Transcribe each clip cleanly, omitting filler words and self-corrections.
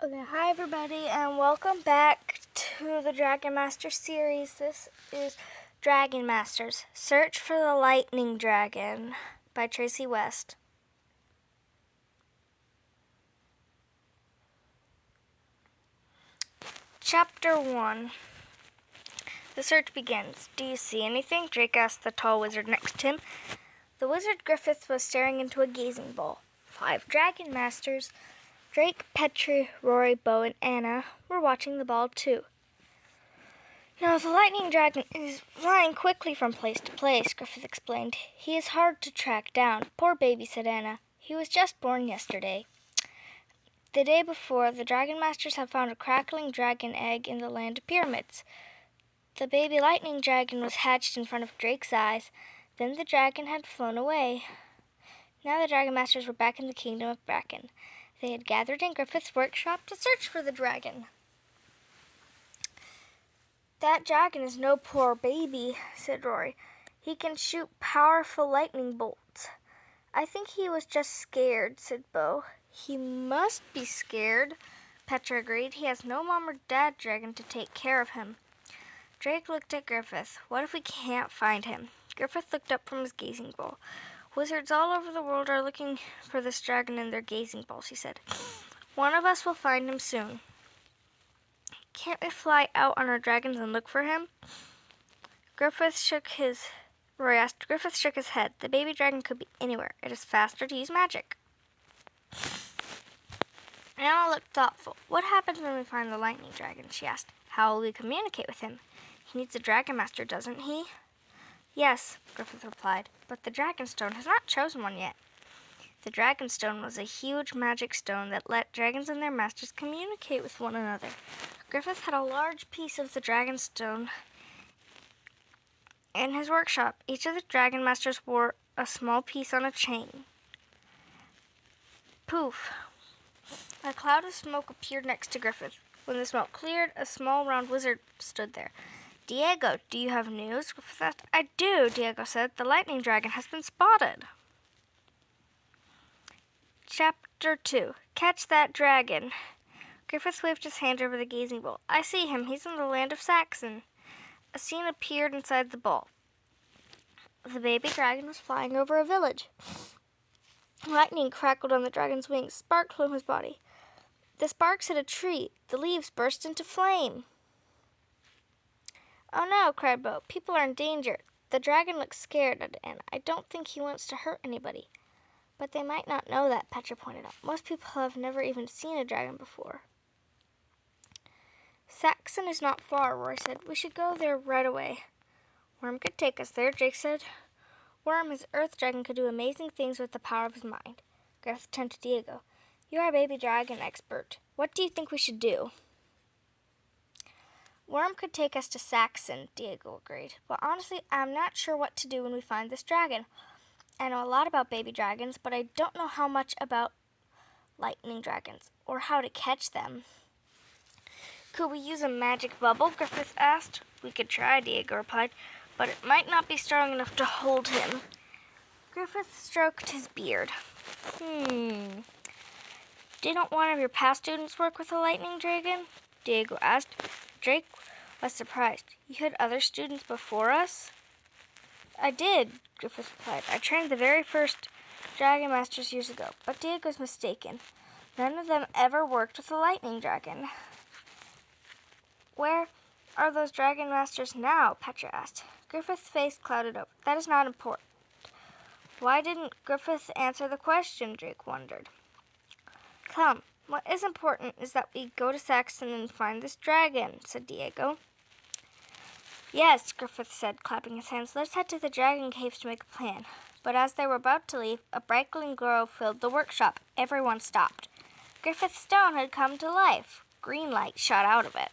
Okay, hi everybody, and welcome back to the Dragon Master series. This is Dragon Masters: Search for the Lightning Dragon by Tracy West. Chapter 1. The search begins. Do you see anything? Drake asked the tall wizard next to him. The wizard Griffith was staring into a gazing bowl. 5 Dragon Masters, Drake, Petrie, Rory, Bo, and Anna, were watching the ball too. Now, the lightning dragon is flying quickly from place to place, Griffith explained. He is hard to track down. Poor baby, said Anna. He was just born yesterday. The day before, the Dragon Masters had found a crackling dragon egg in the land of pyramids. The baby lightning dragon was hatched in front of Drake's eyes. Then the dragon had flown away. Now the Dragon Masters were back in the kingdom of Bracken. They had gathered in Griffith's workshop to search for the dragon. That dragon is no poor baby, said Rory. He can shoot powerful lightning bolts. I think he was just scared, said Bo. He must be scared, Petra agreed. He has no mom or dad dragon to take care of him. Drake looked at Griffith. What if we can't find him? Griffith looked up from his gazing bowl. Wizards all over the world are looking for this dragon in their gazing bowls, he said. One of us will find him soon. Can't we fly out on our dragons and look for him? Rory asked. Griffith shook his head. The baby dragon could be anywhere. It is faster to use magic. Anna looked thoughtful. What happens when we find the lightning dragon? She asked. How will we communicate with him? He needs a dragon master, doesn't he? Yes, Griffith replied, but the Dragonstone has not chosen one yet. The Dragonstone was a huge magic stone that let dragons and their masters communicate with one another. Griffith had a large piece of the Dragonstone in his workshop. Each of the Dragon Masters wore a small piece on a chain. Poof! A cloud of smoke appeared next to Griffith. When the smoke cleared, a small round wizard stood there. Diego, do you have news? Griffith asked. I do, Diego said. The lightning dragon has been spotted. Chapter 2. Catch that dragon. Griffith waved his hand over the gazing bowl. I see him. He's in the land of Saxon. A scene appeared inside the bowl. The baby dragon was flying over a village. Lightning crackled on the dragon's wings. Sparks flew from his body. The sparks hit a tree. The leaves burst into flame. Oh no, cried Bo. People are in danger. The dragon looks scared, and I don't think he wants to hurt anybody. But they might not know that, Petra pointed out. Most people have never even seen a dragon before. Saxon is not far, Rory said. We should go there right away. Worm could take us there, Jake said. Worm, his earth dragon, could do amazing things with the power of his mind. Griffith turned to Diego. You are a baby dragon expert. What do you think we should do? Worm could take us to Saxon, Diego agreed. But honestly, I'm not sure what to do when we find this dragon. I know a lot about baby dragons, but I don't know how much about lightning dragons, or how to catch them. Could we use a magic bubble? Griffith asked. We could try, Diego replied, but it might not be strong enough to hold him. Griffith stroked his beard. Didn't one of your past students work with a lightning dragon? Diego asked. Drake was surprised. You had other students before us? I did, Griffith replied. I trained the very first Dragon Masters years ago, but Diego's mistaken. None of them ever worked with a lightning dragon. Where are those Dragon Masters now? Petra asked. Griffith's face clouded over. That is not important. Why didn't Griffith answer the question? Drake wondered. Come, what is important is that we go to Saxon and find this dragon, said Diego. Yes, Griffith said, clapping his hands. Let's head to the dragon caves to make a plan. But as they were about to leave, a brightling glow filled the workshop. Everyone stopped. Griffith's stone had come to life. Green light shot out of it.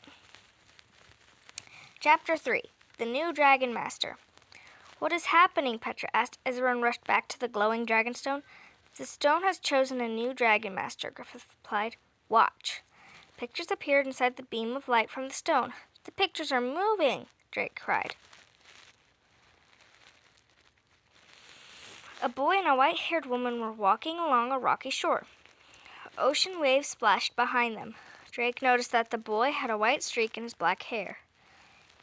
Chapter 3. The New Dragon Master. What is happening? Petra asked as everyone rushed back to the glowing dragonstone. The stone has chosen a new dragon master, Griffith replied. Watch. Pictures appeared inside the beam of light from the stone. The pictures are moving, Drake cried. A boy and a white-haired woman were walking along a rocky shore. Ocean waves splashed behind them. Drake noticed that the boy had a white streak in his black hair.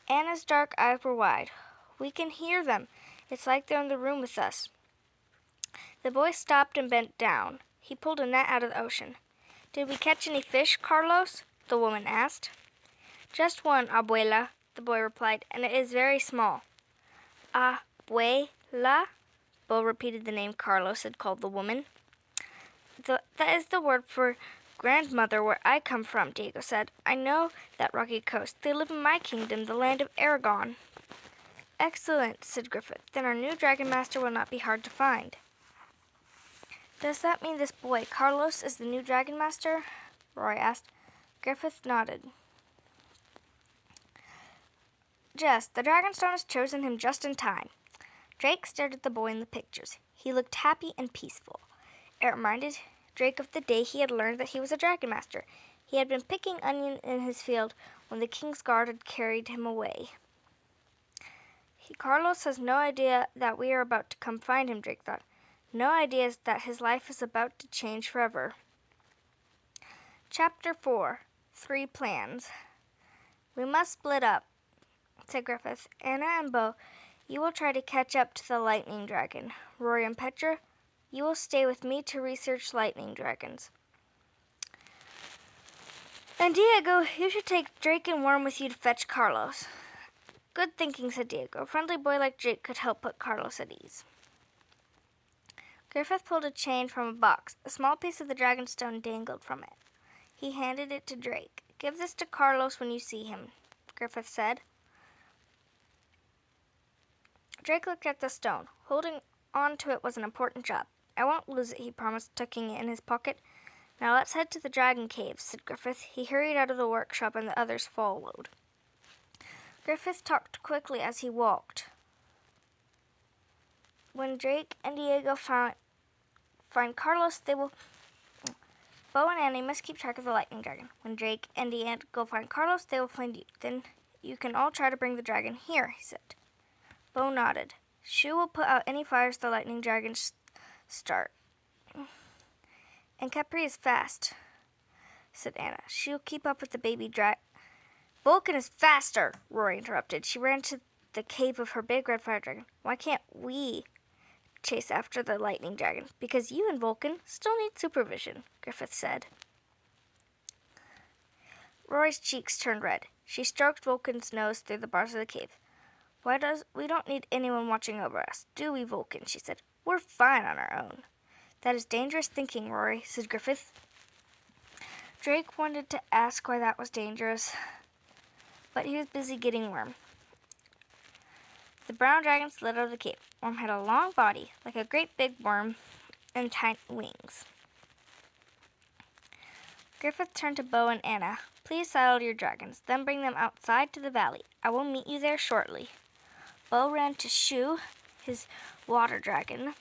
Anna's dark eyes were wide. "We can hear them. It's like they're in the room with us." The boy stopped and bent down. He pulled a net out of the ocean. "Did we catch any fish, Carlos?" the woman asked. "Just one, abuela," the boy replied, "and it is very small." "Abuela?" Bo repeated the name Carlos had called the woman. "That is the word for grandmother where I come from," Diego said. "I know that rocky coast. They live in my kingdom, the land of Aragon." "Excellent," said Griffith. "Then our new dragon master will not be hard to find." "Does that mean this boy, Carlos, is the new dragon master?" Rory asked. Griffith nodded. "Yes, the Dragonstone has chosen him just in time." Drake stared at the boy in the pictures. He looked happy and peaceful. It reminded Drake of the day he had learned that he was a dragon master. He had been picking onion in his field when the king's guard had carried him away. Carlos has no idea that we are about to come find him, Drake thought. No idea that his life is about to change forever. Chapter 4. 3 Plans. "We must split up," said Griffith. "Anna and Bo, you will try to catch up to the lightning dragon. Rory and Petra, you will stay with me to research lightning dragons. And Diego, you should take Drake and Worm with you to fetch Carlos." "Good thinking," said Diego. "A friendly boy like Drake could help put Carlos at ease." Griffith pulled a chain from a box. A small piece of the dragonstone dangled from it. He handed it to Drake. "Give this to Carlos when you see him," Griffith said. Drake looked at the stone. Holding on to it was an important job. "I won't lose it," he promised, tucking it in his pocket. "Now let's head to the dragon cave," said Griffith. He hurried out of the workshop and the others followed. Griffith talked quickly as he walked. "When Drake and Diego find Carlos, they will... Bo and Annie must keep track of the lightning dragon. When Drake and Diego find Carlos, they will find you. Then you can all try to bring the dragon here," he said. Bo nodded. "Shu will put out any fires the lightning dragon start. And Capri is fast," said Anna. "She'll keep up with the baby dragon." "Vulcan is faster," Rory interrupted. She ran to the cave of her big red fire dragon. "Why can't we chase after the lightning dragon?" "Because you and Vulcan still need supervision," Griffith said. Rory's cheeks turned red. She stroked Vulcan's nose through the bars of the cave. We don't need anyone watching over us, do we, Vulcan?" she said. "We're fine on our own." "That is dangerous thinking, Rory," said Griffith. Drake wanted to ask why that was dangerous, but he was busy getting Worm. The brown dragon slid out of the cave. Worm had a long body, like a great big worm, and tiny wings. Griffith turned to Bo and Anna. "Please saddle your dragons, then bring them outside to the valley. I will meet you there shortly." Bo ran to Shu, his water dragon.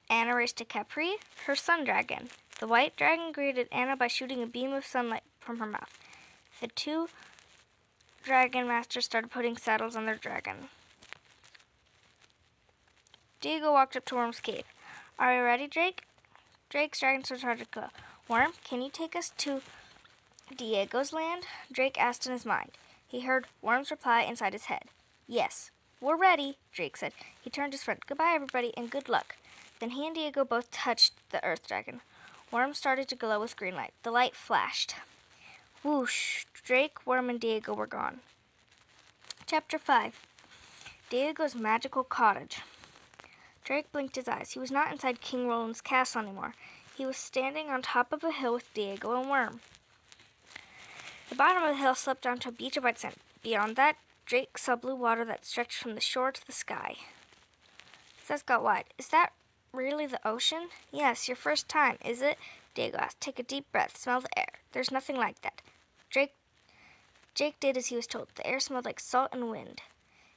Anna raced to Capri, her sun dragon. The white dragon greeted Anna by shooting a beam of sunlight from her mouth. The 2 dragon masters started putting saddles on their dragon. Diego walked up to Worm's cave. "Are you ready, Drake?" Drake's dragon started to glow. "Worm, can you take us to Diego's land?" Drake asked in his mind. He heard Worm's reply inside his head. "Yes, we're ready," Drake said. He turned to his friend. "Goodbye, everybody, and good luck." Then he and Diego both touched the earth dragon. Worm started to glow with green light. The light flashed. Whoosh! Drake, Worm, and Diego were gone. Chapter 5. Diego's Magical Cottage. Drake blinked his eyes. He was not inside King Roland's castle anymore. He was standing on top of a hill with Diego and Worm. The bottom of the hill sloped down to a beach of white sand. Beyond that, Drake saw blue water that stretched from the shore to the sky. His eyes got wide. "Is that really the ocean?" "Yes, your first time, is it?" Diego asked. "Take a deep breath. Smell the air. There's nothing like that." Jake did as he was told. The air smelled like salt and wind.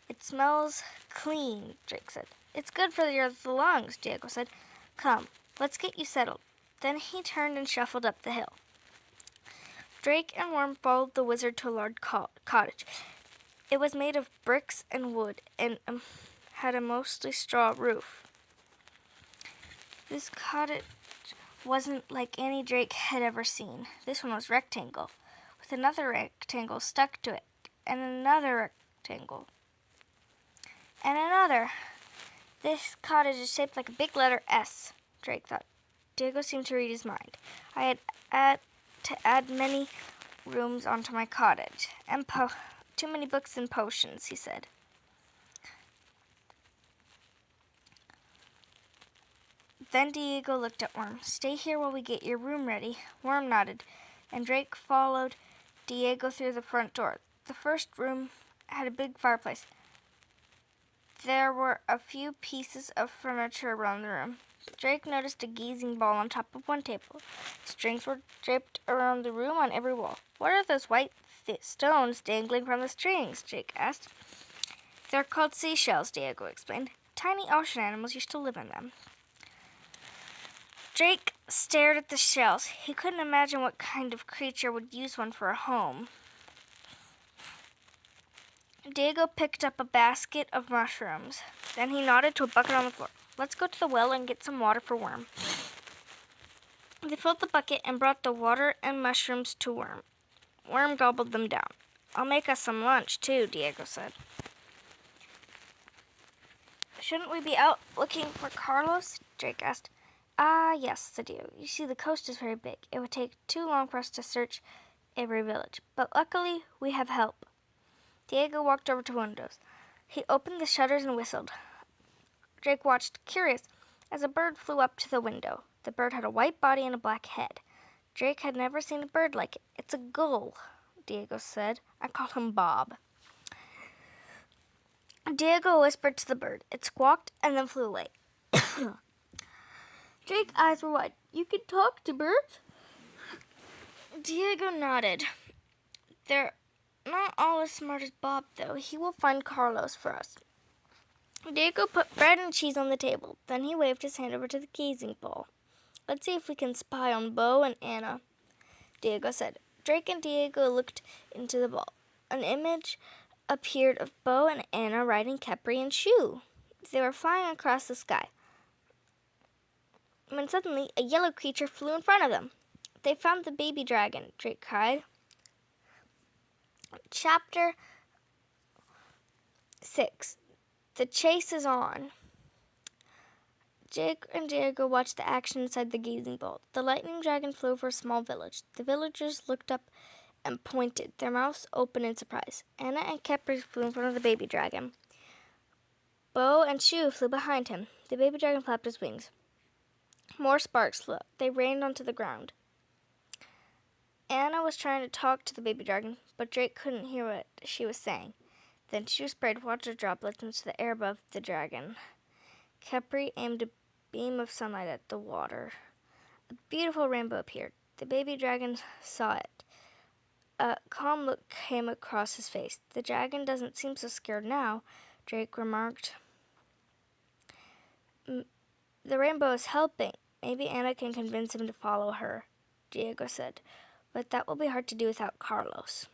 "It smells clean," Drake said. "It's good for the lungs," Diego said. "Come, let's get you settled." Then he turned and shuffled up the hill. Drake and Worm followed the wizard to a large cottage. It was made of bricks and wood and had a mostly straw roof. This cottage wasn't like any Drake had ever seen. This one was rectangle, with another rectangle stuck to it, and another rectangle, and another. This cottage is shaped like a big letter S, Drake thought. Diego seemed to read his mind. I had to add many rooms onto my cottage, and too many books and potions, he said. Then Diego looked at Worm. Stay here while we get your room ready. Worm nodded, and Drake followed Diego through the front door. The first room had a big fireplace. There were a few pieces of furniture around the room. Drake noticed a gazing ball on top of one table. Strings were draped around the room on every wall. What are those white stones dangling from the strings? Drake asked. They're called seashells, Diego explained. Tiny ocean animals used to live in them. Drake stared at the shells. He couldn't imagine what kind of creature would use one for a home. Diego picked up a basket of mushrooms. Then he nodded to a bucket on the floor. Let's go to the well and get some water for Worm. They filled the bucket and brought the water and mushrooms to Worm. Worm gobbled them down. I'll make us some lunch, too, Diego said. Shouldn't we be out looking for Carlos? Drake asked. Yes, said Diego. You see, the coast is very big. It would take too long for us to search every village. But luckily, we have help. Diego walked over to windows. He opened the shutters and whistled. Drake watched, curious, as a bird flew up to the window. The bird had a white body and a black head. Drake had never seen a bird like it. It's a gull, Diego said. I call him Bob. Diego whispered to the bird. It squawked and then flew away. Drake's eyes were wide. You can talk to birds? Diego nodded. They're not all as smart as Bob, though. He will find Carlos for us. Diego put bread and cheese on the table. Then he waved his hand over to the gazing ball. Let's see if we can spy on Bo and Anna, Diego said. Drake and Diego looked into the ball. An image appeared of Bo and Anna riding Capri and Shoe. They were flying across the sky. When suddenly a yellow creature flew in front of them. They found the baby dragon, Drake cried. Chapter 6. The chase is on. Jake and Diego watched the action inside the gazing ball. The lightning dragon flew over a small village. The villagers looked up and pointed, their mouths open in surprise. Anna and Capri flew in front of the baby dragon. Bo and Shoe flew behind him. The baby dragon flapped his wings. More sparks flew up. They rained onto the ground. Anna was trying to talk to the baby dragon, but Drake couldn't hear what she was saying. Then Shoe sprayed water droplets into the air above the dragon. Capri aimed a beam of sunlight at the water. A beautiful rainbow appeared. The baby dragon saw it. A calm look came across his face. The dragon doesn't seem so scared now, Drake remarked. The rainbow is helping. Maybe Anna can convince him to follow her, Diego said. But that will be hard to do without Carlos.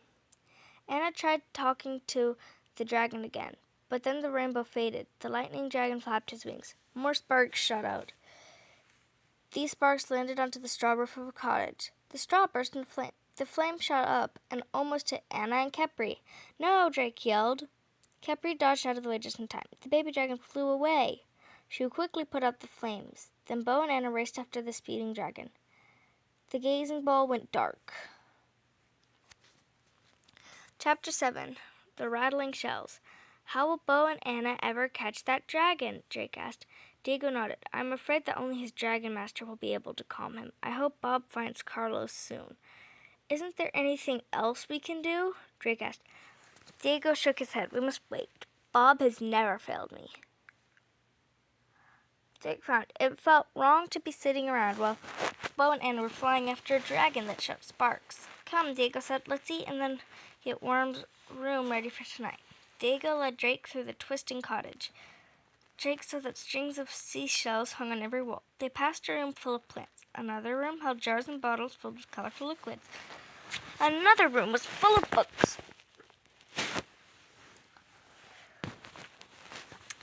Anna tried talking to the dragon again, but then the rainbow faded. The lightning dragon flapped his wings. More sparks shot out. These sparks landed onto the straw roof of a cottage. The straw burst into flame. The flame shot up and almost hit Anna and Capri. No, Drake yelled. Capri dodged out of the way just in time. The baby dragon flew away. She quickly put out the flames. Then Bo and Anna raced after the speeding dragon. The gazing ball went dark. Chapter 7. The Rattling Shells. How will Bo and Anna ever catch that dragon? Drake asked. Diego nodded. I'm afraid that only his dragon master will be able to calm him. I hope Bob finds Carlos soon. Isn't there anything else we can do? Drake asked. Diego shook his head. We must wait. Bob has never failed me. Drake frowned. It felt wrong to be sitting around while Bo and Anna were flying after a dragon that shot sparks. Come, Diego said. Let's eat and then get Worm's room ready for tonight. Diego led Drake through the twisting cottage. Drake saw that strings of seashells hung on every wall. They passed a room full of plants. Another room held jars and bottles filled with colorful liquids. Another room was full of books.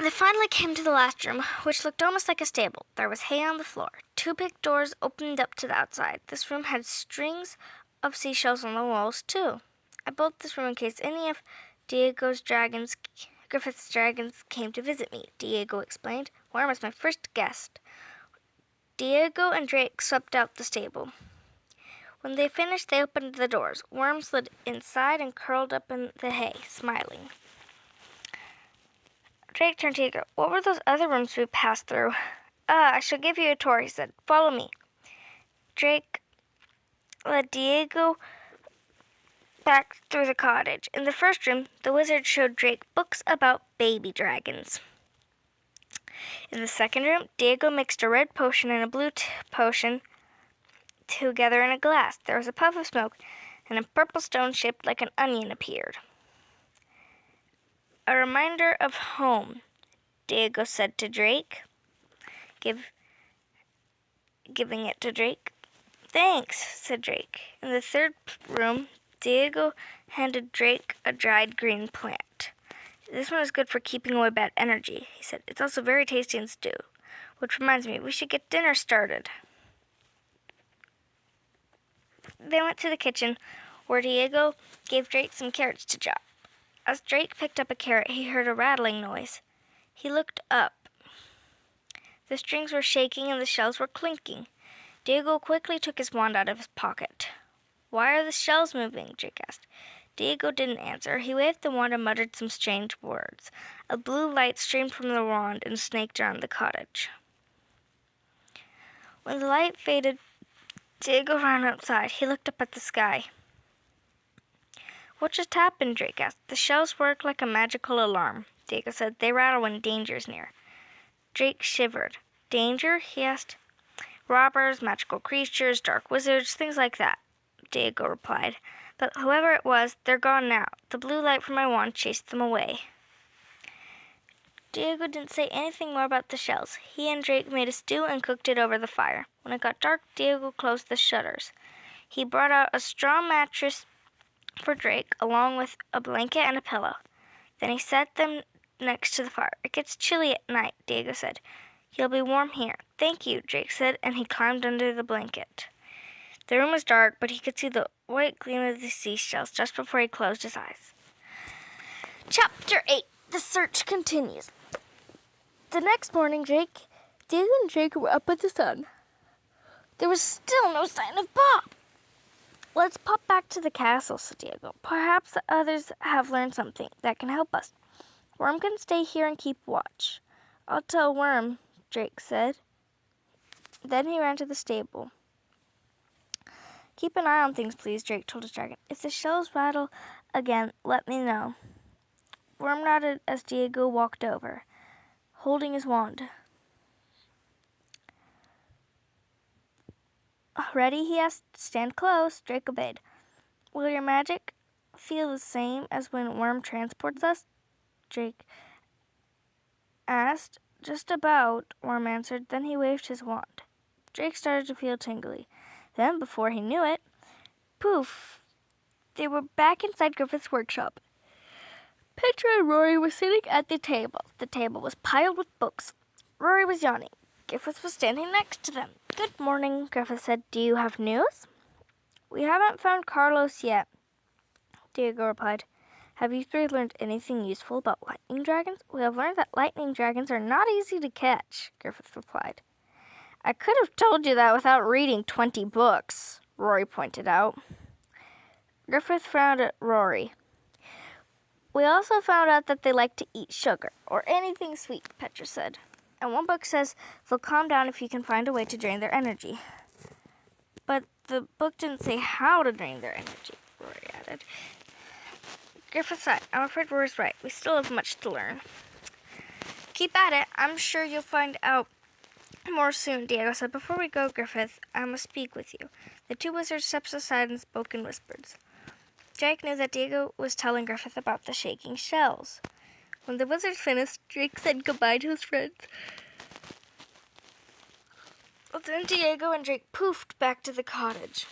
They finally came to the last room, which looked almost like a stable. There was hay on the floor. 2 big doors opened up to the outside. This room had strings of seashells on the walls, too. I built this room in case any of Griffith's dragons came to visit me, Diego explained. Worm was my first guest. Diego and Drake swept out the stable. When they finished, they opened the doors. Worm slid inside and curled up in the hay, smiling. Drake turned to Diego. What were those other rooms we passed through? I shall give you a tour, he said. Follow me. Drake led Diego back through the cottage. In the first room, the wizard showed Drake books about baby dragons. In the second room, Diego mixed a red potion and a blue potion together in a glass. There was a puff of smoke, and a purple stone shaped like an onion appeared. A reminder of home, Diego said to Drake, giving it to Drake. Thanks, said Drake. In the third room, Diego handed Drake a dried green plant. This one is good for keeping away bad energy, he said. It's also very tasty in stew. Which reminds me, we should get dinner started. They went to the kitchen, where Diego gave Drake some carrots to chop. As Drake picked up a carrot, he heard a rattling noise. He looked up. The strings were shaking and the shells were clinking. Diego quickly took his wand out of his pocket. Why are the shells moving? Drake asked. Diego didn't answer. He waved the wand and muttered some strange words. A blue light streamed from the wand and snaked around the cottage. When the light faded, Diego ran outside. He looked up at the sky. What just happened? Drake asked. The shells work like a magical alarm, Diego said. They rattle when danger is near. Drake shivered. Danger? He asked. Robbers, magical creatures, dark wizards, things like that, Diego replied. But whoever it was, they're gone now. The blue light from my wand chased them away. Diego didn't say anything more about the shells. He and Drake made a stew and cooked it over the fire. When it got dark, Diego closed the shutters. He brought out a straw mattress for Drake, along with a blanket and a pillow. Then he set them next to the fire. It gets chilly at night, Diego said. You'll be warm here. Thank you, Drake said, and he climbed under the blanket. The room was dark, but he could see the white gleam of the seashells just before he closed his eyes. Chapter 8. The search continues. The next morning, Diego and Drake were up with the sun. There was still no sign of Bob. Let's pop back to the castle, said Diego. Perhaps the others have learned something that can help us. Worm can stay here and keep watch. I'll tell Worm, Drake said. Then he ran to the stable. Keep an eye on things, please, Drake told his dragon. If the shells rattle again, let me know. Worm nodded as Diego walked over, holding his wand. Ready? He asked. Stand close. Drake obeyed. Will your magic feel the same as when Worm transports us? Drake asked. Just about, Worm answered. Then he waved his wand. Drake started to feel tingly. Then, before he knew it, poof, they were back inside Griffith's workshop. Petra and Rory were sitting at the table. The table was piled with books. Rory was yawning. Griffith was standing next to them. Good morning, Griffith said. Do you have news? We haven't found Carlos yet, Diego replied. Have you three learned anything useful about lightning dragons? We have learned that lightning dragons are not easy to catch, Griffith replied. I could have told you that without reading 20 books, Rory pointed out. Griffith frowned at Rory. We also found out that they like to eat sugar, or anything sweet, Petra said. And one book says they'll calm down if you can find a way to drain their energy. But the book didn't say how to drain their energy, Rory added. Griffith sighed. I'm afraid Rory's right. We still have much to learn. Keep at it. I'm sure you'll find out more soon, Diego said. Before we go, Griffith, I must speak with you. The two wizards stepped aside and spoke in whispers. Drake knew that Diego was telling Griffith about the shaking shells. When the wizards finished, Drake said goodbye to his friends. Then Diego and Drake poofed back to the cottage.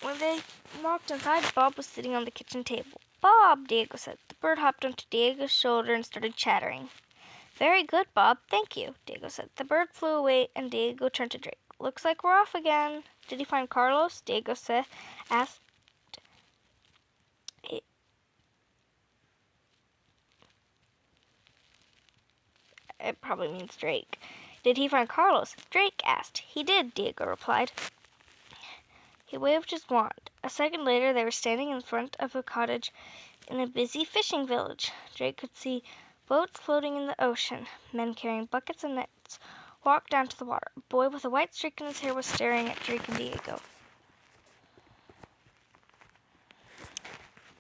When they walked inside, Bob was sitting on the kitchen table. Bob, Diego said. The bird hopped onto Diego's shoulder and started chattering. Very good, Bob. Thank you, Diego said. The bird flew away, and Diego turned to Drake. Looks like we're off again. Did you find Carlos? Diego asked. It probably means Drake. Did he find Carlos? Drake asked. He did, Diego replied. He waved his wand. A second later, they were standing in front of a cottage in a busy fishing village. Drake could see boats floating in the ocean. Men carrying buckets and nets walked down to the water. A boy with a white streak in his hair was staring at Drake and Diego.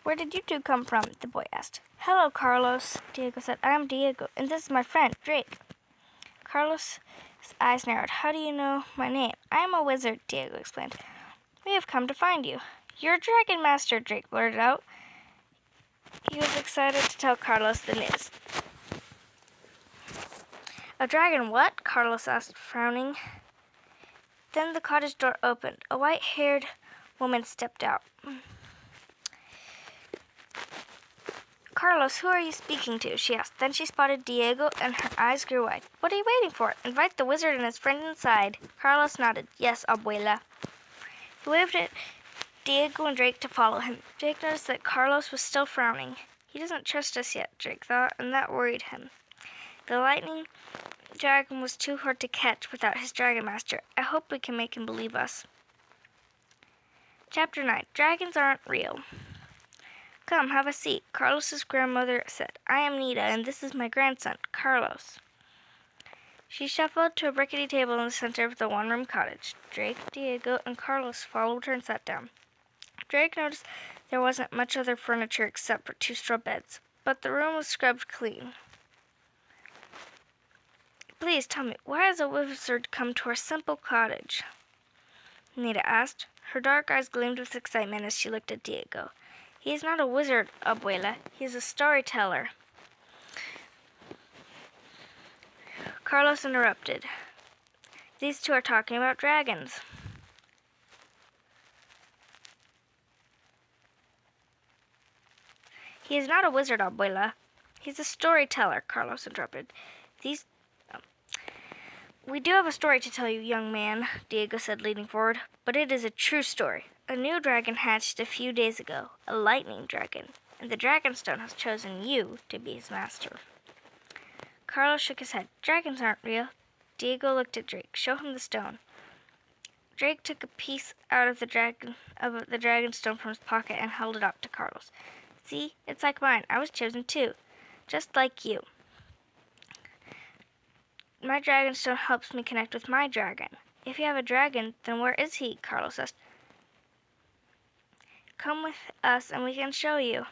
Where did you two come from? The boy asked. Hello, Carlos, Diego said. I am Diego, and this is my friend, Drake. Carlos' eyes narrowed. How do you know my name? I am a wizard, Diego explained. We have come to find you. You're a dragon master, Drake blurted out. He was excited to tell Carlos the news. A dragon what? Carlos asked, frowning. Then the cottage door opened. A white-haired woman stepped out. Carlos, who are you speaking to? She asked. Then she spotted Diego, and her eyes grew wide. What are you waiting for? Invite the wizard and his friend inside. Carlos nodded. Yes, abuela. He waved at Diego and Drake to follow him. Drake noticed that Carlos was still frowning. He doesn't trust us yet, Drake thought, and that worried him. The lightning dragon was too hard to catch without his dragon master. I hope we can make him believe us. Chapter 9. Dragons aren't real. Come, have a seat, Carlos's grandmother said. I am Nita, and this is my grandson, Carlos. She shuffled to a rickety table in the center of the one-room cottage. Drake, Diego, and Carlos followed her and sat down. Drake noticed there wasn't much other furniture except for 2 straw beds, but the room was scrubbed clean. Please tell me, why has a wizard come to our simple cottage? Nita asked. Her dark eyes gleamed with excitement as she looked at Diego. He is not a wizard, abuela. He is a storyteller. Carlos interrupted. These two are talking about dragons. He is not a wizard, abuela. He's a storyteller, Carlos interrupted. We do have a story to tell you, young man, Diego said, leaning forward, but it is a true story. A new dragon hatched a few days ago, a lightning dragon, and the Dragonstone has chosen you to be his master. Carlos shook his head. Dragons aren't real. Diego looked at Drake. Show him the stone. Drake took a piece out of the Dragonstone from his pocket and held it up to Carlos. See, it's like mine. I was chosen too, just like you. My Dragonstone helps me connect with my dragon. If you have a dragon, then where is he? Carlos asked. Come with us and we can show you,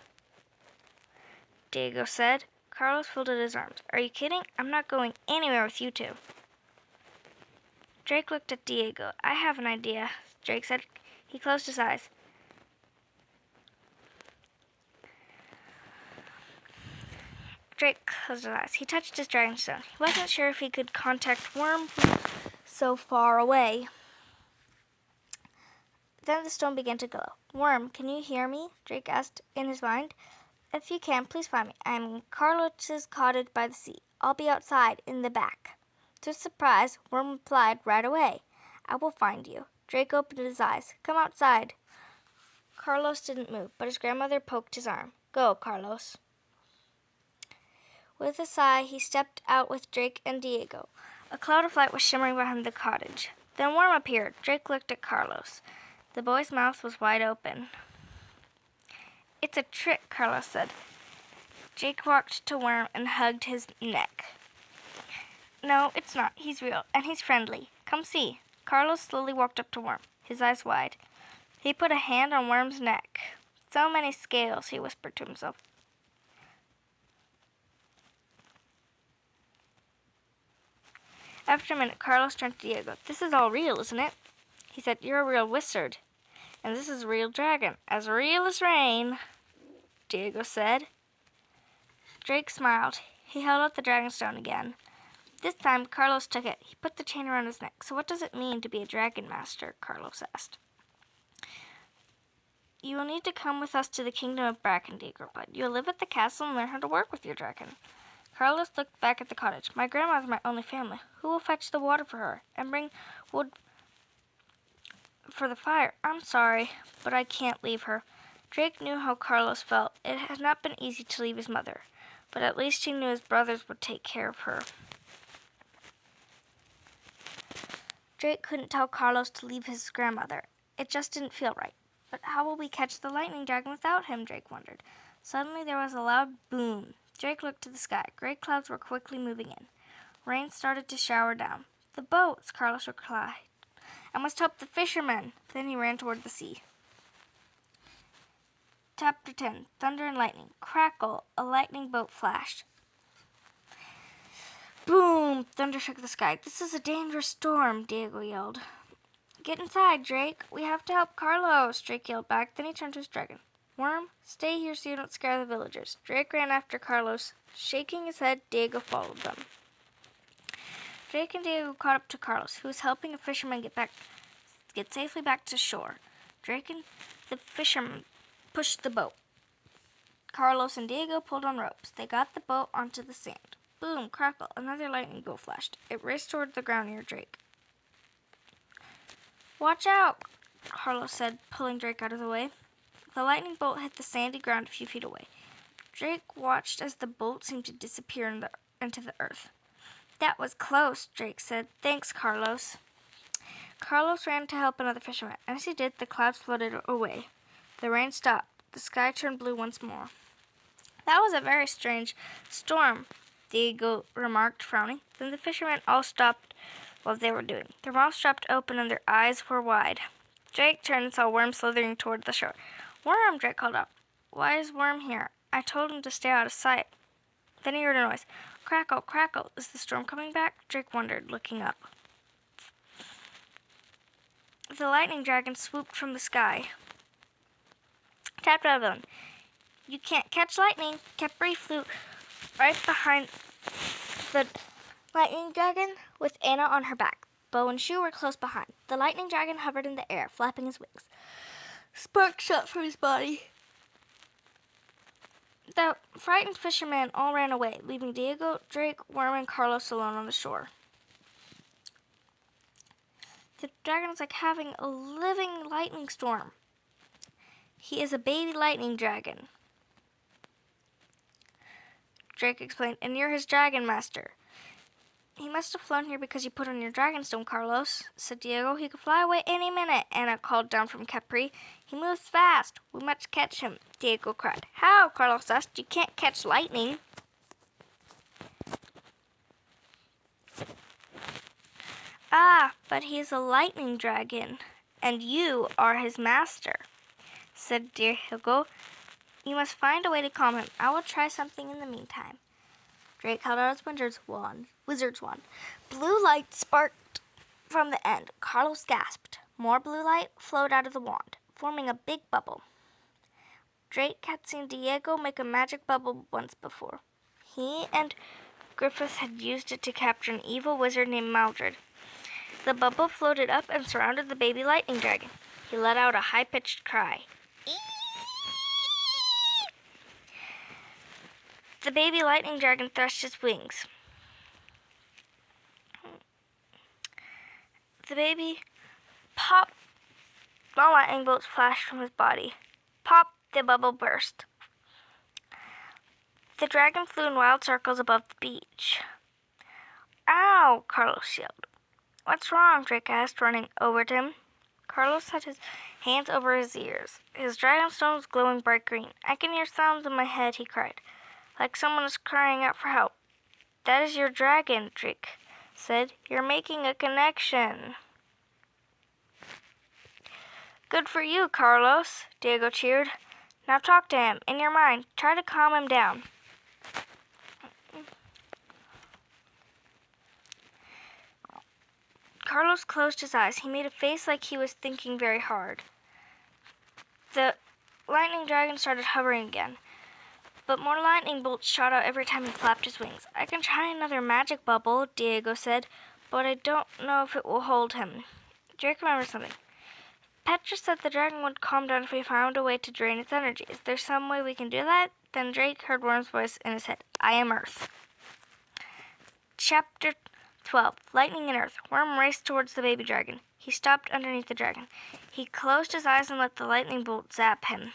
Diego said. Carlos folded his arms. Are you kidding? I'm not going anywhere with you two. Drake looked at Diego. I have an idea, Drake said. He closed his eyes. Drake closed his eyes. He touched his Dragonstone. He wasn't sure if he could contact Worm so far away. Then the stone began to glow. Worm, can you hear me? Drake asked in his mind. If you can, please find me. I am in Carlos's cottage by the sea. I'll be outside in the back. To his surprise, Worm replied right away. I will find you. Drake opened his eyes. Come outside. Carlos didn't move, but his grandmother poked his arm. Go, Carlos. With a sigh, he stepped out with Drake and Diego. A cloud of light was shimmering behind the cottage. Then Worm appeared. Drake looked at Carlos. The boy's mouth was wide open. It's a trick, Carlos said. Drake walked to Worm and hugged his neck. No, it's not. He's real, and he's friendly. Come see. Carlos slowly walked up to Worm, his eyes wide. He put a hand on Worm's neck. So many scales, he whispered to himself. After a minute, Carlos turned to Diego. This is all real, isn't it? He said, You're a real wizard. And this is a real dragon. As real as rain, Diego said. Drake smiled. He held out the Dragonstone again. This time, Carlos took it. He put the chain around his neck. So what does it mean to be a dragon master? Carlos asked. You will need to come with us to the kingdom of Bracken, Diego replied. You'll live at the castle and learn how to work with your dragon. Carlos looked back at the cottage. My grandma's my only family. Who will fetch the water for her and bring wood for the fire? I'm sorry, but I can't leave her. Drake knew how Carlos felt. It had not been easy to leave his mother, but at least he knew his brothers would take care of her. Drake couldn't tell Carlos to leave his grandmother. It just didn't feel right. But how will we catch the lightning dragon without him? Drake wondered. Suddenly there was a loud boom. Drake looked to the sky. Great clouds were quickly moving in. Rain started to shower down. The boats, Carlos replied. I must help the fishermen. Then he ran toward the sea. Chapter 10. Thunder and Lightning. Crackle, a lightning bolt flashed. Boom! Thunder shook the sky. This is a dangerous storm, Diego yelled. Get inside, Drake. We have to help Carlos, Drake yelled back. Then he turned to his dragon. Worm, stay here so you don't scare the villagers. Drake ran after Carlos. Shaking his head, Diego followed them. Drake and Diego caught up to Carlos, who was helping a fisherman get safely back to shore. Drake and the fisherman pushed the boat. Carlos and Diego pulled on ropes. They got the boat onto the sand. Boom, crackle, another lightning bolt flashed. It raced toward the ground near Drake. Watch out, Carlos said, pulling Drake out of the way. The lightning bolt hit the sandy ground a few feet away. Drake watched as the bolt seemed to disappear into the earth. That was close, Drake said. Thanks, Carlos. Carlos ran to help another fisherman, and as he did, the clouds floated away. The rain stopped. The sky turned blue once more. That was a very strange storm, Diego remarked, frowning. Then the fishermen all stopped what they were doing. Their mouths dropped open and their eyes were wide. Drake turned and saw Worm slithering toward the shore. Worm, Drake called out. Why is Worm here? I told him to stay out of sight. Then he heard a noise. Crackle, crackle. Is the storm coming back? Drake wondered, looking up. The lightning dragon swooped from the sky. Chapter 11. You can't catch lightning. Capri flew right behind the lightning dragon with Anna on her back. Bow and Shoe were close behind. The lightning dragon hovered in the air, flapping his wings. Sparks shot from his body. The frightened fishermen all ran away, leaving Diego, Drake, Worm, and Carlos alone on the shore. The dragon is like having a living lightning storm. He is a baby lightning dragon, Drake explained, and you're his dragon master. He must have flown here because you put on your dragon stone, Carlos, said Diego. He could fly away any minute, Anna called down from Capri. He moves fast. We must catch him, Diego cried. How? Carlos asked. You can't catch lightning. Ah, but he's a lightning dragon, and you are his master, said Diego. You must find a way to calm him. I will try something in the meantime. Drake held out his wizard's wand. Blue light sparked from the end. Carlos gasped. More blue light flowed out of the wand, forming a big bubble. Drake had seen Diego make a magic bubble once before. He and Griffith had used it to capture an evil wizard named Maldred. The bubble floated up and surrounded the baby lightning dragon. He let out a high-pitched cry. The baby lightning dragon thrust his wings. The baby popped. Small lightning bolts flashed from his body. Pop! The bubble burst. The dragon flew in wild circles above the beach. Ow! Carlos yelled. What's wrong? Drake asked, running over to him. Carlos had his hands over his ears. His dragon stone was glowing bright green. I can hear sounds in my head, he cried, like someone is crying out for help. That is your dragon, Drake said. You're making a connection. Good for you, Carlos, Diego cheered. Now talk to him. In your mind, try to calm him down. Carlos closed his eyes. He made a face like he was thinking very hard. The lightning dragon started hovering again, but more lightning bolts shot out every time he flapped his wings. I can try another magic bubble, Diego said, but I don't know if it will hold him. Drake remembered something. Petra said the dragon would calm down if we found a way to drain its energy. Is there some way we can do that? Then Drake heard Worm's voice in his head. I am Earth. Chapter 12. Lightning and Earth. Worm raced towards the baby dragon. He stopped underneath the dragon. He closed his eyes and let the lightning bolt zap him.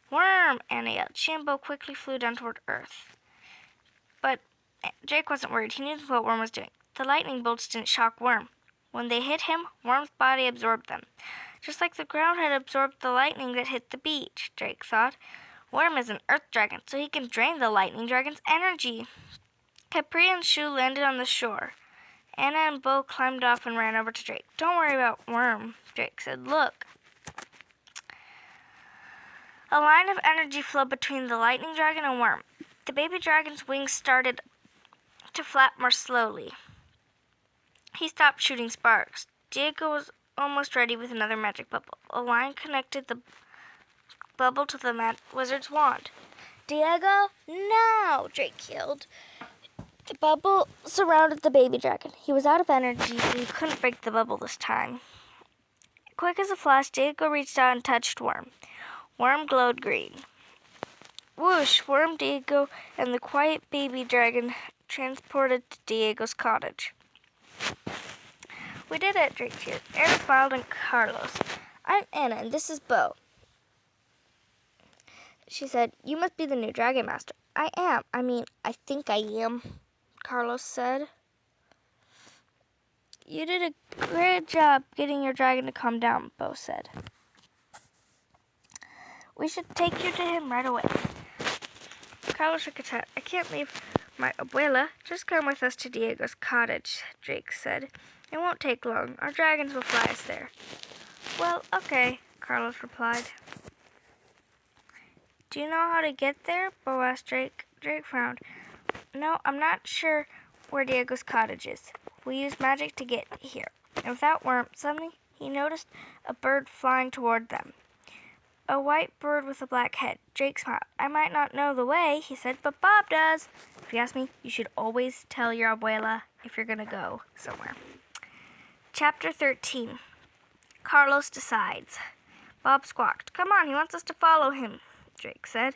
Worm! Anna yelled. She and Bo quickly flew down toward Earth. But Jake wasn't worried. He knew what Worm was doing. The lightning bolts didn't shock Worm. When they hit him, Worm's body absorbed them. Just like the ground had absorbed the lightning that hit the beach, Drake thought. Worm is an earth dragon, so he can drain the lightning dragon's energy. Capri and Shu landed on the shore. Anna and Bo climbed off and ran over to Drake. Don't worry about Worm, Drake said. Look. A line of energy flowed between the lightning dragon and Worm. The baby dragon's wings started to flap more slowly. He stopped shooting sparks. Diego was almost ready with another magic bubble. A line connected the bubble to the wizard's wand. Diego, no! Drake yelled. The bubble surrounded the baby dragon. He was out of energy, so he couldn't break the bubble this time. Quick as a flash, Diego reached out and touched Worm. Worm glowed green. Whoosh! Worm, Diego, and the quiet baby dragon transported to Diego's cottage. We did it, Drake cheered. Anna smiled and Carlos. I'm Anna, and this is Bo. She said, you must be the new dragon master. I am. I think I am, Carlos said. You did a great job getting your dragon to calm down, Bo said. We should take you to him right away. Carlos shook his head. I can't leave my abuela. Just come with us to Diego's cottage, Drake said. It won't take long. Our dragons will fly us there. Well, okay, Carlos replied. Do you know how to get there? Bo asked Drake. Drake frowned. No, I'm not sure where Diego's cottage is. We use magic to get here. And without Worm, suddenly he noticed a bird flying toward them. A white bird with a black head. Drake smiled. I might not know the way, he said, but Bob does. If you ask me, you should always tell your abuela if you're going to go somewhere. Chapter 13. Carlos decides. Bob squawked. Come on, he wants us to follow him, Drake said.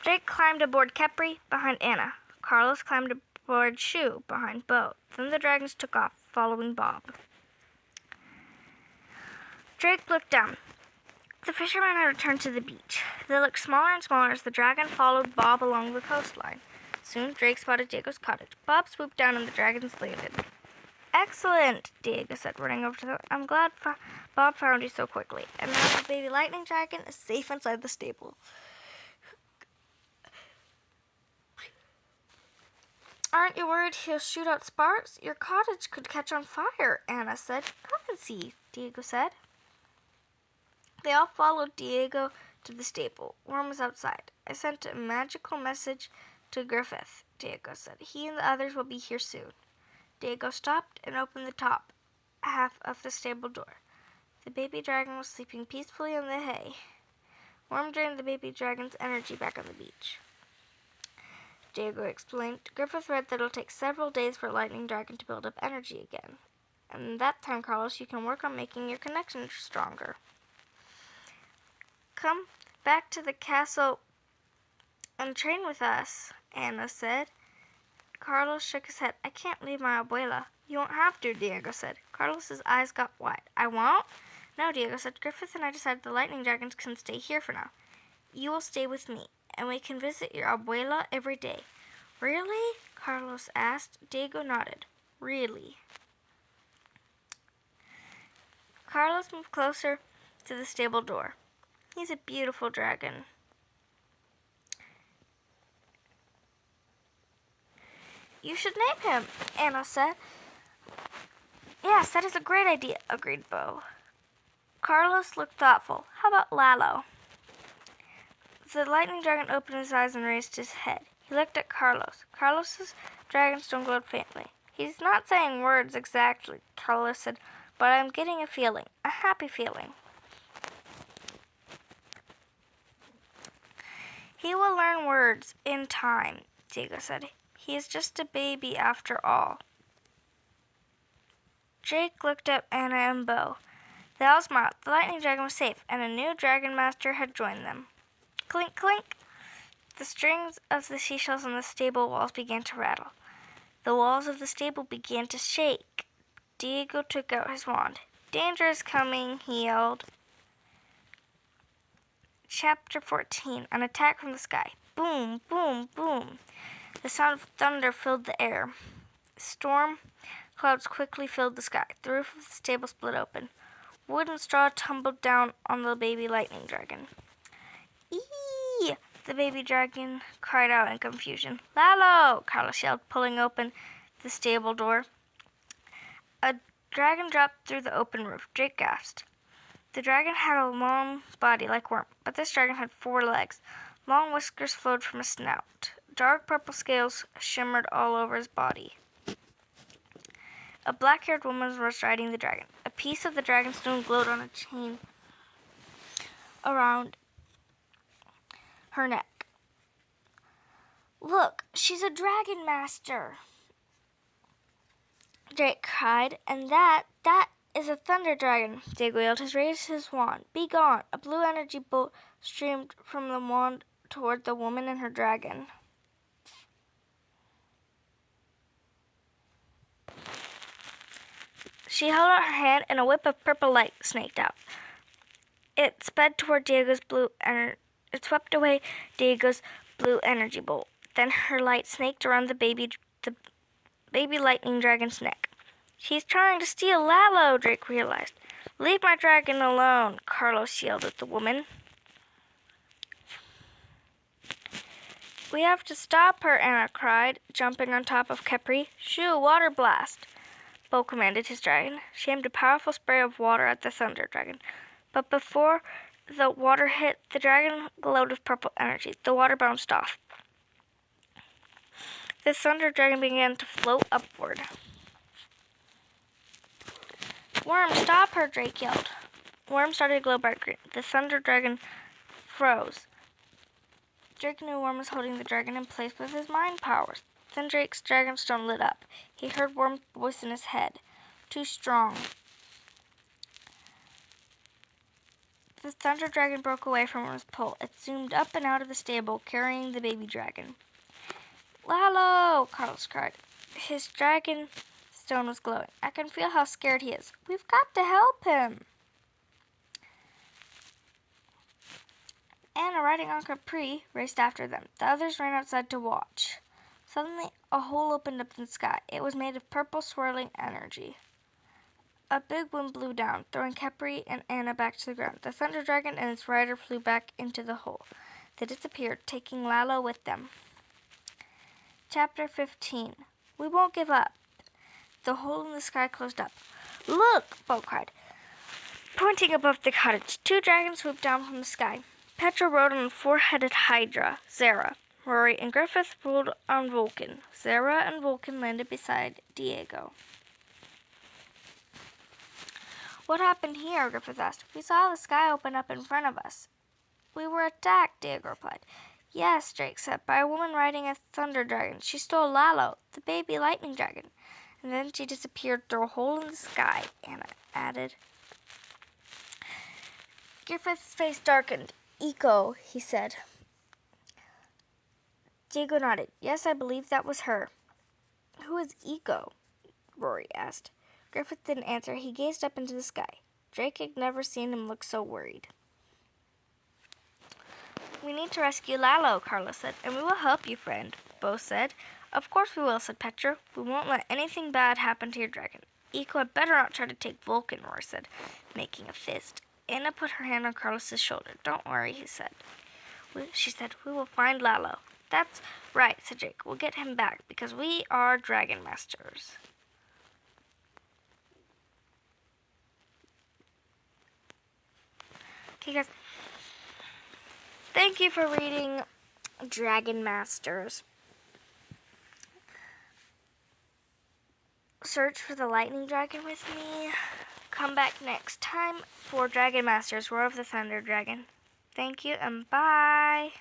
Drake climbed aboard Capri behind Anna. Carlos climbed aboard Shu behind Bo. Then the dragons took off, following Bob. Drake looked down. The fishermen had returned to the beach. They looked smaller and smaller as the dragon followed Bob along the coastline. Soon Drake spotted Diego's cottage. Bob swooped down and the dragons landed. Excellent, Diego said, running over to them. I'm glad Bob found you so quickly. And now the baby lightning dragon is safe inside the stable. Aren't you worried he'll shoot out sparks? Your cottage could catch on fire, Anna said. Come and see, Diego said. They all followed Diego to the stable. Worm was outside. I sent a magical message to Griffith, Diego said. He and the others will be here soon. Diego stopped and opened the top half of the stable door. The baby dragon was sleeping peacefully in the hay. Worm drained the baby dragon's energy back on the beach. Diego explained. Griffith read that it'll take several days for a lightning dragon to build up energy again. And in that time, Carlos, you can work on making your connection stronger. Come back to the castle and train with us, Anna said. Carlos shook his head. I can't leave my abuela. You won't have to, Diego said. Carlos's eyes got wide. I won't? No, Diego said. Griffith and I decided the lightning dragons can stay here for now. You will stay with me, and we can visit your abuela every day. Really? Carlos asked. Diego nodded. Really? Carlos moved closer to the stable door. He's a beautiful dragon. You should name him, Anna said. Yes, that is a great idea, agreed Bo. Carlos looked thoughtful. How about Lalo? The lightning dragon opened his eyes and raised his head. He looked at Carlos. Carlos's dragonstone glowed faintly. He's not saying words exactly, Carlos said, but I'm getting a feeling, a happy feeling. He will learn words in time, Diego said. He is just a baby after all. Jake looked at Anna and Bo. They all smiled. The lightning dragon was safe, and a new dragon master had joined them. Clink, clink. The strings of the seashells on the stable walls began to rattle. The walls of the stable began to shake. Diego took out his wand. "Danger is coming," he yelled. Chapter 14. An attack from the sky. Boom, boom, boom. The sound of thunder filled the air. Storm clouds quickly filled the sky. The roof of the stable split open. Wood and straw tumbled down on the baby lightning dragon. "Eee!" the baby dragon cried out in confusion. "Lalo!" Carlos yelled, pulling open the stable door. A dragon dropped through the open roof. Drake gasped. The dragon had a long body like a worm, but this dragon had 4 legs. Long whiskers flowed from his snout. Dark purple scales shimmered all over his body. A black-haired woman was riding the dragon. A piece of the dragon's stone glowed on a chain around her neck. "Look, she's a dragon master!" Drake cried, "and that is a thunder dragon." Diego yelled, has raised his wand. "Be gone!" A blue energy bolt streamed from the wand toward the woman and her dragon. She held out her hand, and a whip of purple light snaked out. It sped toward Diego's It swept away Diego's blue energy bolt. Then her light snaked around the baby lightning dragon's neck. "She's trying to steal Lalo," Drake realized. "Leave my dragon alone," Carlos yelled at the woman. "We have to stop her," Anna cried, jumping on top of Capri. "Shoo, water blast!" Bo commanded his dragon. She aimed a powerful spray of water at the thunder dragon. But before the water hit, the dragon glowed with purple energy. The water bounced off. The thunder dragon began to float upward. "Worm, stop her!" Drake yelled. Worm started to glow bright green. The thunder dragon froze. Drake knew Worm was holding the dragon in place with his mind powers. Then Drake's dragonstone lit up. He heard Worm's voice in his head. "Too strong." The thunder dragon broke away from Worm's pull. It zoomed up and out of the stable, carrying the baby dragon. "Lalo!" Carlos cried. His dragon stone was glowing. "I can feel how scared he is. We've got to help him." Anna, riding on Capri, raced after them. The others ran outside to watch. Suddenly, a hole opened up in the sky. It was made of purple swirling energy. A big wind blew down, throwing Capri and Anna back to the ground. The thunder dragon and its rider flew back into the hole. They disappeared, taking Lalo with them. Chapter 15. We won't give up. The hole in the sky closed up. "Look!" Bo cried, pointing above the cottage. 2 dragons swooped down from the sky. Petra rode on a 4-headed hydra, Zara. Rory and Griffith ruled on Vulcan. Zara and Vulcan landed beside Diego. "What happened here?" Griffith asked. "We saw the sky open up in front of us." "We were attacked," Diego replied. "Yes," Drake said, "by a woman riding a thunder dragon. She stole Lalo, the baby lightning dragon. And then she disappeared through a hole in the sky," Anna added. Griffith's face darkened. "Eco," he said. Diego nodded. "Yes, I believe that was her." "Who is Eco?" Rory asked. Griffith didn't answer. He gazed up into the sky. Drake had never seen him look so worried. "We need to rescue Lalo," Carlos said. "And we will help you, friend," Bo said. "Of course we will," said Petra. "We won't let anything bad happen to your dragon." "Eco had better not try to take Vulcan," Rory said, making a fist. Anna put her hand on Carlos's shoulder. "Don't worry," she said. "We will find Lalo." "That's right," said Drake. "We'll get him back because we are dragon masters." Okay, guys. Thank you for reading Dragon Masters. Search for the lightning dragon with me. Come back next time for Dragon Masters, Roar of the Thunder Dragon. Thank you and bye.